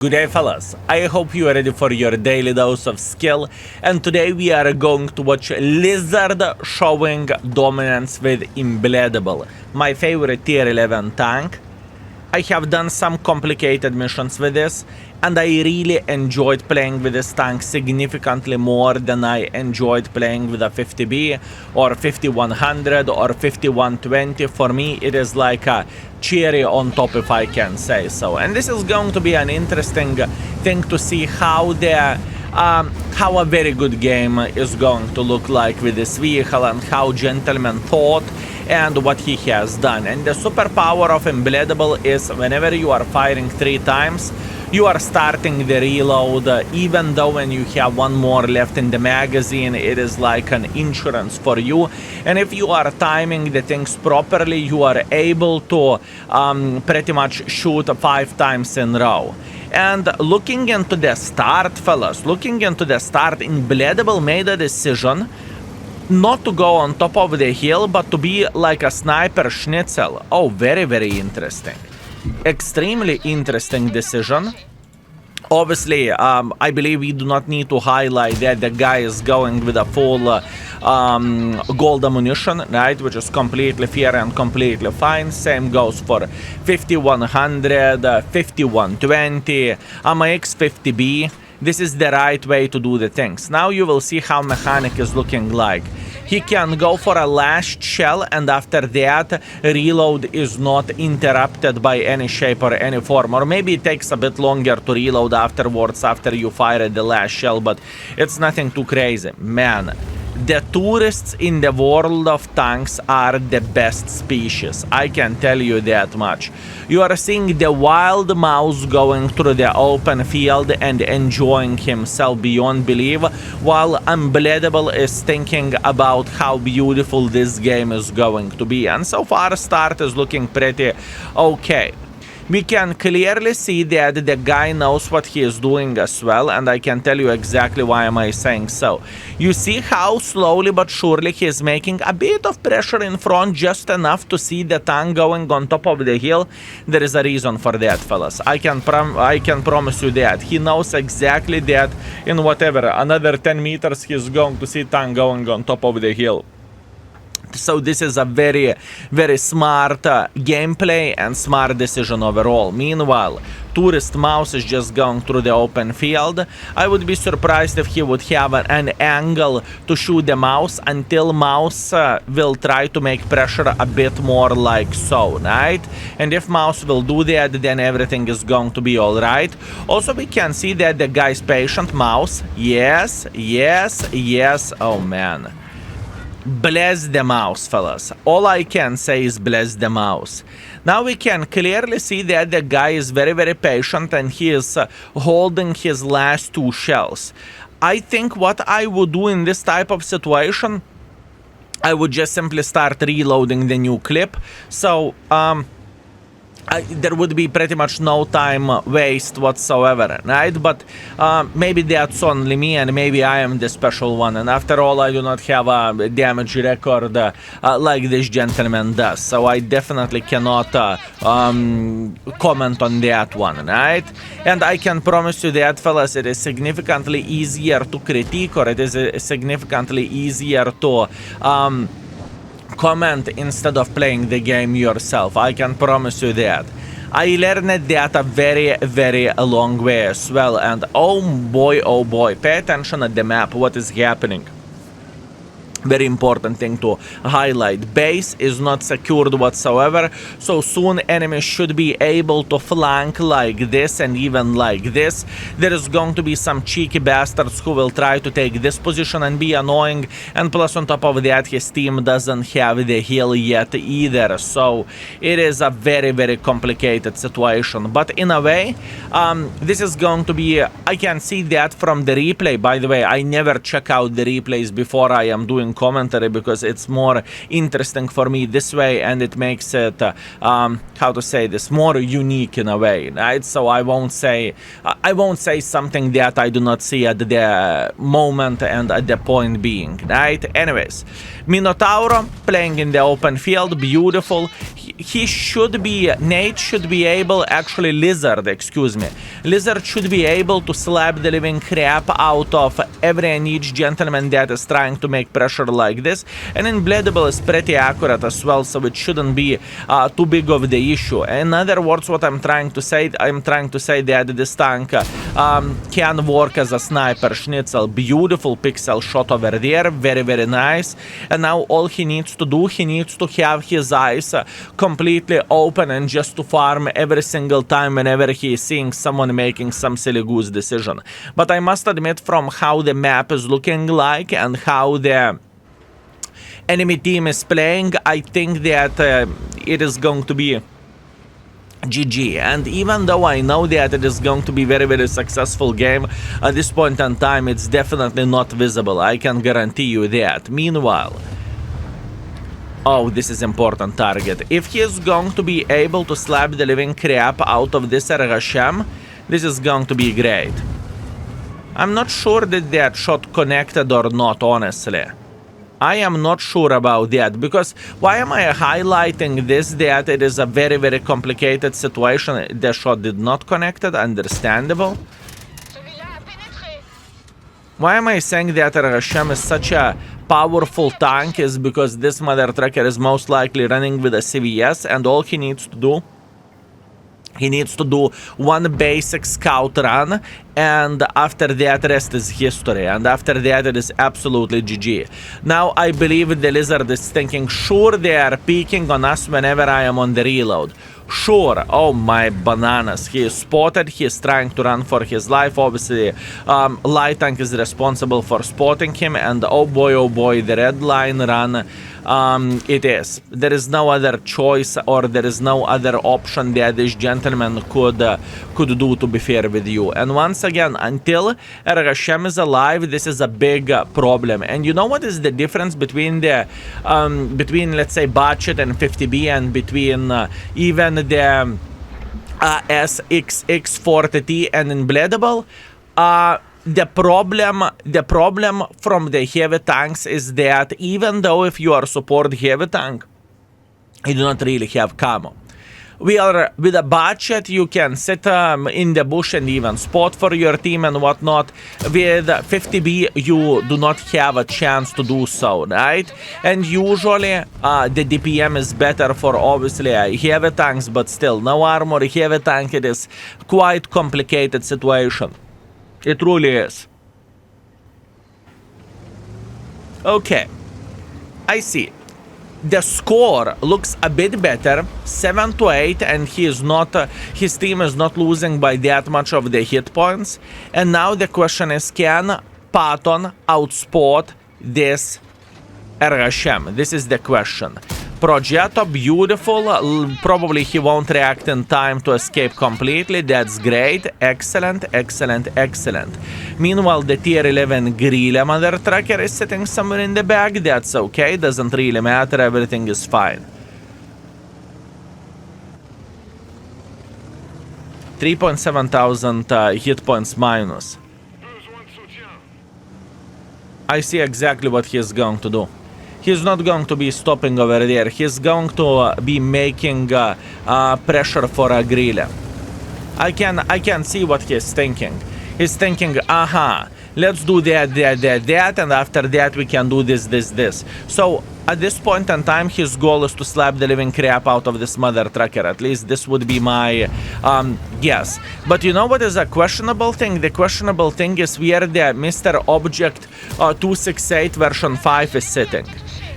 Good day, fellas. I hope you are ready for your daily dose of skill, and today we are going to watch Lizard showing dominance with IMBATTABLE, my favorite tier 11 tank. I have done some complicated missions with this, and I really enjoyed playing with this tank significantly more than I enjoyed playing with a 50B or 5100 or 5120. For me, it is like a cherry on top, if I can say so. And this is going to be an interesting thing to see how a very good game is going to look like with this vehicle and how Gentleman thought and what he has done. And the superpower of IMBATTABLE is whenever you are firing 3 times, you are starting the reload, even though when you have one more left in the magazine, it is like an insurance for you. And if you are timing the things properly, you are able to pretty much shoot 5 times in a row. And looking into the start, fellas, IMBATTABLE made a decision not to go on top of the hill, but to be like a sniper schnitzel. Oh, very, very interesting. Extremely interesting decision. Obviously, I believe we do not need to highlight that the guy is going with a full gold ammunition, right, which is completely fair and completely fine. Same goes for 5100, 5120, AMX 50B. This is the right way to do the things. Now you will see how Mechanic is looking like. He can go for a last shell, and after that, reload is not interrupted by any shape or any form. Or maybe it takes a bit longer to reload afterwards after you fire the last shell, but it's nothing too crazy. Man, the tourists in the world of tanks are the best species. I can tell you that much. You are seeing the wild mouse going through the open field and enjoying himself beyond belief, while IMBATTABLE is thinking about how beautiful this game is going to be. And so far, start is looking pretty okay. We can clearly see that the guy knows what he is doing as well, and I can tell you exactly why am I saying so. You see how slowly but surely he is making a bit of pressure in front, just enough to see the tank going on top of the hill. There is a reason for that, fellas. I can promise you that. He knows exactly that in whatever, another 10 meters he is going to see tank going on top of the hill. So this is a very, very smart gameplay and smart decision overall. Meanwhile, tourist mouse is just going through the open field. I would be surprised if he would have an angle to shoot the mouse until mouse will try to make pressure a bit more like so, right? And if mouse will do that, then everything is going to be all right. Also, we can see that the guy's patient. Mouse, yes, yes, yes. Oh, man. Bless the mouse, fellas. All I can say is bless the mouse. Now we can clearly see that the guy is very, very patient and he is holding his last 2 shells. I think what I would do in this type of situation, I would just simply start reloading the new clip. So, there would be pretty much no time waste whatsoever, right? But maybe that's only me, and maybe I am the special one. And after all, I do not have a damage record like this gentleman does. So I definitely cannot comment on that one, right? And I can promise you that, fellas, it is significantly easier to critique, or it is significantly easier to comment instead of playing the game yourself. I can promise you that. I learned that a very, very long way as well. And oh boy, pay attention at the map, what is happening. Very important thing to highlight. Base is not secured whatsoever, so soon enemies should be able to flank like this and even like this. There is going to be some cheeky bastards who will try to take this position and be annoying, and plus on top of that his team doesn't have the hill yet either, so it is a very, very complicated situation. But in a way, this is going to be, I can see that from the replay. By the way, I never check out the replays before I am doing doing commentary because it's more interesting for me this way, and it makes it how to say this, more unique in a way, right? So I won't say something that I do not see at the moment and at the point being, right? Anyways, Minotauro playing in the open field, beautiful. He should be, Nate should be able, actually Lizard, excuse me. Lizard should be able to slap the living crap out of every and each gentleman that is trying to make pressure like this. And Imbattable is pretty accurate as well, so it shouldn't be too big of the issue. In other words, what I'm trying to say that this tank can work as a sniper schnitzel. Beautiful pixel shot over there, very, very nice. And now all he needs to do, he needs to have his eyes completely open and just to farm every single time whenever he is seeing someone making some silly goose decision. But I must admit, from how the map is looking like and how the enemy team is playing, I think that it is going to be GG. And even though I know that it is going to be very, very successful game, at this point in time it's definitely not visible, I can guarantee you that. Meanwhile, oh, this is important target. If he is going to be able to slap the living crap out of this Ergashem, this is going to be great. I'm not sure that that shot connected or not, honestly. I am not sure about that, because why am I highlighting this, that it is a very, very complicated situation? The shot did not connect, understandable. Why am I saying that Ergashem is such a powerful tank is because this mother trucker is most likely running with a CVS, and all he needs to do, he needs to do one basic scout run, and after that rest is history, and after that it is absolutely GG. Now I believe the Lizard is thinking, sure, they are peeking on us whenever I am on the reload. Sure, oh my bananas, he is spotted, he is trying to run for his life. Obviously, Light Tank is responsible for spotting him, and oh boy, the red line run, it is. There is no other choice, or there is no other option that this gentleman could do, to be fair with you. And once again, until Ergashem is alive, this is a big problem. And you know what is the difference between the, let's say, Budget and 50B, and between even the SXX40T and Imbattable? The problem from the heavy tanks is that even though if you are support heavy tank, you do not really have camo. With a Budget, you can sit in the bush and even spot for your team and whatnot. With 50B, you do not have a chance to do so, right? And usually, the DPM is better for, obviously, heavy tanks, but still, no armor, heavy tank, it is quite complicated situation. It truly is. Okay, I see. The score looks a bit better, 7-8, and he is not, his team is not losing by that much of the hit points. And now the question is, can Patton outspot this Ergashem? This is the question. Progetto, beautiful. Probably he won't react in time to escape completely. That's great. Excellent, excellent, excellent. Meanwhile, the tier 11 Grille mother trucker is sitting somewhere in the back. That's okay. Doesn't really matter. Everything is fine. 3,700 hit points minus. I see exactly what he is going to do. He's not going to be stopping over there. He's going to be making pressure for a Grille. I can see what he's thinking. He's thinking, let's do that, and after that we can do this. So at this point in time, his goal is to slap the living crap out of this mother trucker. At least this would be my guess. But you know what is a questionable thing? The questionable thing is where the Mr. Object 268 version 5 is sitting.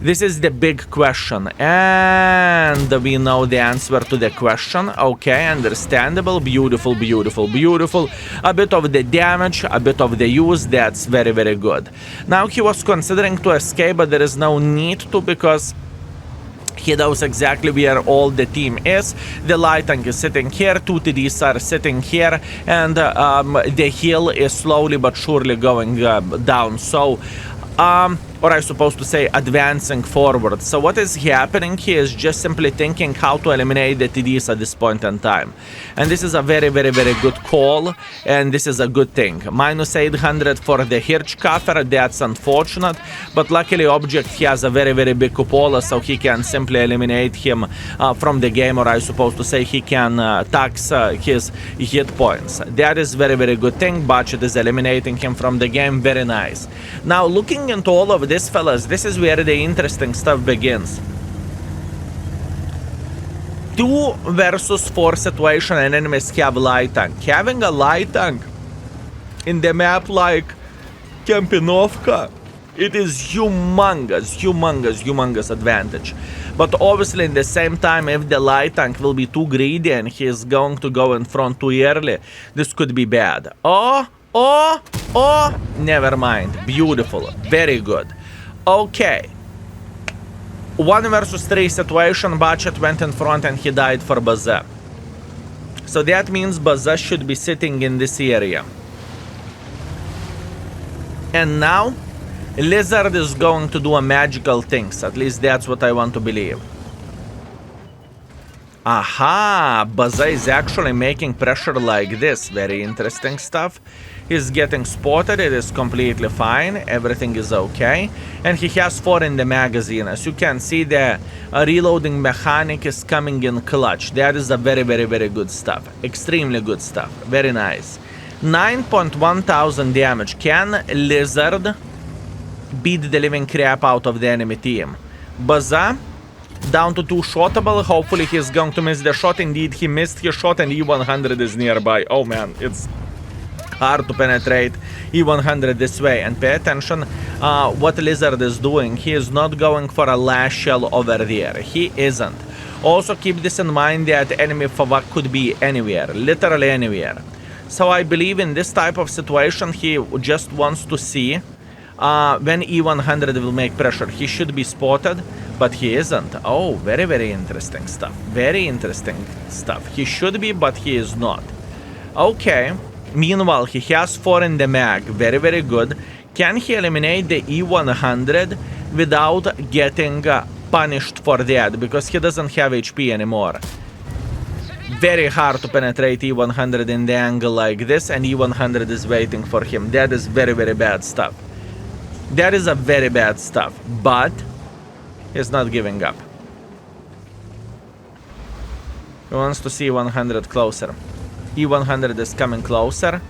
This is the big question, and we know the answer to the question. Okay, understandable, beautiful, beautiful, beautiful. A bit of the damage, a bit of the use, that's very, very good. Now he was considering to escape, but there is no need to, because he knows exactly where all the team is. The Light Tank is sitting here, 2 TDs are sitting here, and the hill is slowly but surely going down. So, or I'm supposed to say advancing forward. So what is happening here is just simply thinking how to eliminate the TDs at this point in time. And this is a very, very, very good call, and this is a good thing. Minus 800 for the Hirschkaffer, that's unfortunate, but luckily Object has a very, very big cupola, so he can simply eliminate him from the game, or I'm supposed to say he can tax his hit points. That is very, very good thing. Budget is eliminating him from the game, very nice. Now, looking into all of this, fellas, this is where the interesting stuff begins. 2 versus 4 situation, and enemies have light tank. Having a light tank in the map like Kempinovka, it is humongous advantage. But obviously, in the same time, if the light tank will be too greedy and he is going to go in front too early, this could be bad. Oh, never mind. Beautiful. Very good. Okay. 1 versus 3 situation, Budget went in front and he died for Baza. So that means Baza should be sitting in this area. And now, Lizard is going to do a magical things. At least that's what I want to believe. Aha! Baza is actually making pressure like this. Very interesting stuff. He's getting spotted. It is completely fine. Everything is okay. And he has 4 in the magazine. As you can see, the reloading mechanic is coming in clutch. That is a very, very, very good stuff. Extremely good stuff. Very nice. 9,100 damage. Can Lizard beat the living crap out of the enemy team? Baza down to 2 shottable. Hopefully he's going to miss the shot. Indeed, he missed his shot, and E100 is nearby. Oh man, it's hard to penetrate E100 this way. And pay attention what Lizard is doing. He is not going for a last shell over there. He isn't. Also keep this in mind that enemy Favak could be anywhere, literally anywhere. So I believe in this type of situation he just wants to see when E100 will make pressure. He should be spotted, but he isn't. Oh, very, very interesting stuff. Very interesting stuff. He should be, but he is not. Okay. Meanwhile, he has 4 in the mag. Very, very good. Can he eliminate the E100 without getting punished for that? Because he doesn't have HP anymore. Very hard to penetrate E100 in the angle like this, and E100 is waiting for him. That is very, very bad stuff. That is a very bad stuff. But he's not giving up. He wants to see 100 closer. E100 is coming closer.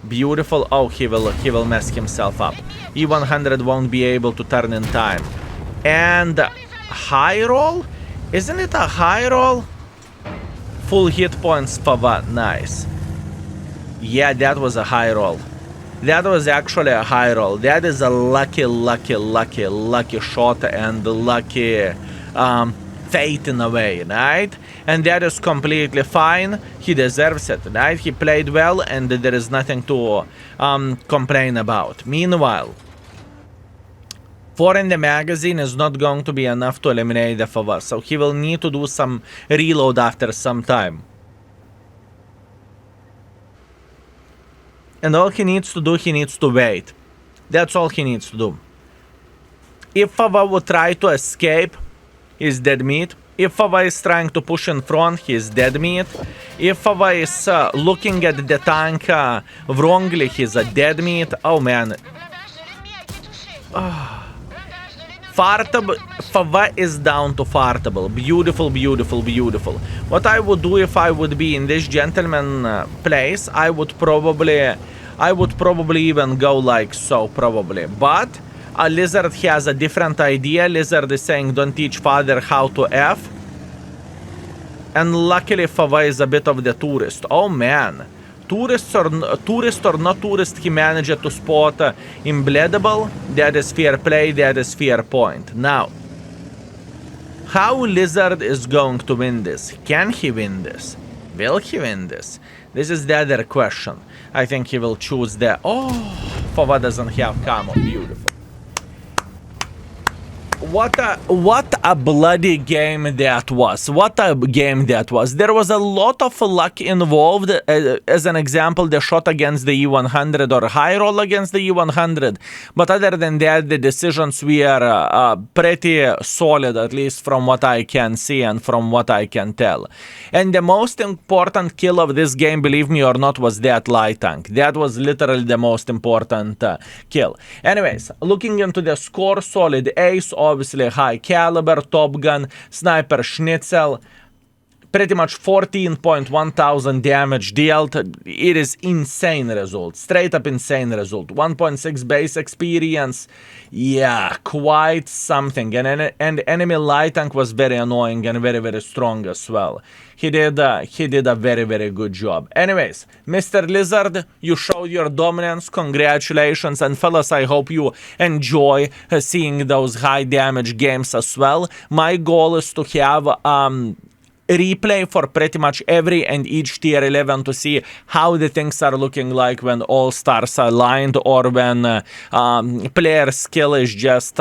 Beautiful. Oh, he will mess himself up. E100 won't be able to turn in time. And high roll? Isn't it a high roll? Full hit points for what? Nice. Yeah, that was a high roll. That was actually a high roll. That is a lucky shot and lucky fate in a way, right? And that is completely fine. He deserves it, right? He played well, and there is nothing to complain about. Meanwhile, 4 in the magazine is not going to be enough to eliminate the Favor, so he will need to do some reload after some time. And all he needs to do, he needs to wait. That's all he needs to do. If Favor would try to escape, he's dead meat. If Favor is trying to push in front, he's dead meat. If Favor is looking at the tank wrongly, he's a dead meat. Oh man. Fartable. Favor is down to fartable. Beautiful, beautiful, beautiful. What I would do if I would be in this gentleman place, I would probably even go like so, probably. But Lizard has a different idea. Lizard is saying, don't teach father how to F. And luckily Favor is a bit of the tourist. Oh man. Tourist or not tourist, he managed to spot Imbattable. That is fair play, that is fair point. Now, how Lizard is going to win this? Can he win this? Will he win this? This is the other question. I think he will choose the... Oh, Favor doesn't have camo. Beautiful. what a bloody game that was. What a game that was. There was a lot of luck involved. As an example, the shot against the E100 or high roll against the E100. But other than that, the decisions were pretty solid, at least from what I can see and from what I can tell. And the most important kill of this game, believe me or not, was that light tank. That was literally the most important kill. Anyways, looking into the score, solid ace, obviously high caliber, top gun, sniper schnitzel, pretty much 14.1 thousand damage dealt. It is insane result, straight up insane result. 1.6 base experience, yeah, quite something. And enemy light tank was very annoying and very, very strong as well. He did a very, very good job. Anyways, Mr. Lizard, you showed your dominance. Congratulations. And fellas, I hope you enjoy seeing those high damage games as well. My goal is to have replay for pretty much every and each tier 11 to see how the things are looking like when all stars are aligned, or when player skill is just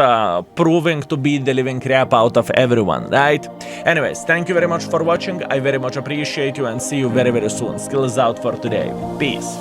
proving to be the living crap out of everyone, right? Anyways, thank you very much for watching. I very much appreciate you and see you very, very soon. Skill is out for today. Peace.